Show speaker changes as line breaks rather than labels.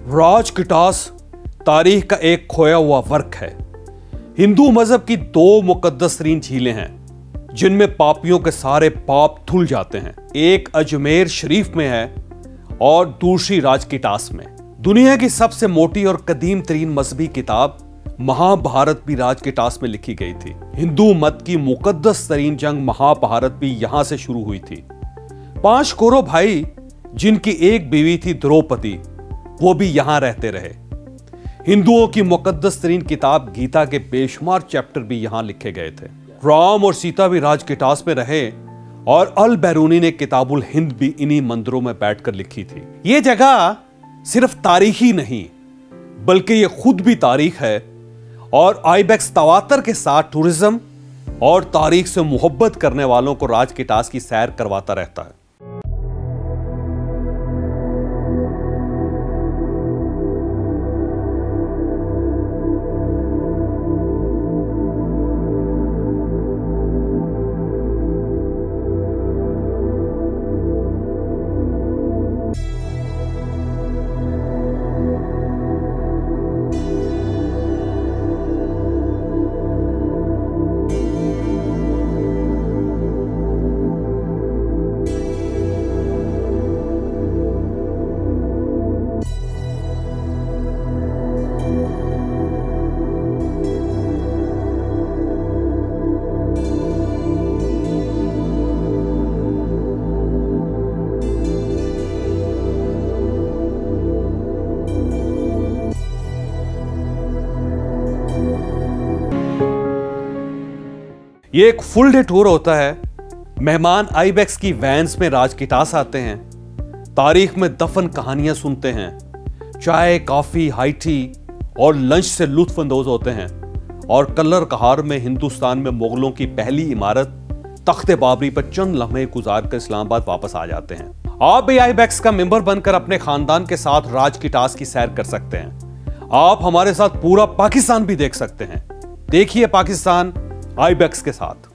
राज की टास तारीख का एक खोया हुआ वर्क है। हिंदू मजहब की दो मुकद्दस तरीन झीलें हैं जिनमें पापियों के सारे पाप धुल जाते हैं। एक अजमेर शरीफ में है और दूसरी राज की टास में। दुनिया की सबसे मोटी और कदीम तरीन मजहबी किताब महाभारत भी राज की टास में लिखी गई थी। हिंदू मत की मुकद्दस तरीन जंग महाभारत भी यहां से शुरू हुई थी। 5 कौरव भाई जिनकी एक बीवी थी द्रौपदी, वो भी यहां रहते रहे। हिंदुओं की मुकद्दस तरीन किताब गीता के बेशुमार चैप्टर भी यहां लिखे गए थे। राम और सीता भी राज की टास में रहे और अल बैरूनी ने किताबुल हिंद भी इन्हीं मंदिरों में बैठकर लिखी थी। ये जगह सिर्फ तारीख ही नहीं बल्कि ये खुद भी तारीख है और आइबेक्स तवातर के साथ टूरिज्म और तारीख से मोहब्बत करने वालों को राज की टास की सैर करवाता रहता है। ये एक फुल डे टूर होता है। मेहमान आइबेक्स की वैन्स में राज की टास आते हैं, तारीख में दफन कहानियां सुनते हैं, चाय कॉफी हाई टी और लंच से लुत्फ अंदोज होते हैं और कलर कहार में हिंदुस्तान में मुगलों की पहली इमारत तख्ते बाबरी पर चंद लम्हे गुजार कर इस्लामाबाद वापस आ जाते हैं। आप भी आइबेक्स का मेंबर बनकर अपने खानदान के साथ राज की टास की सैर कर सकते हैं। आप हमारे साथ पूरा पाकिस्तान भी देख सकते हैं। देखिए पाकिस्तान आइबेक्स के साथ।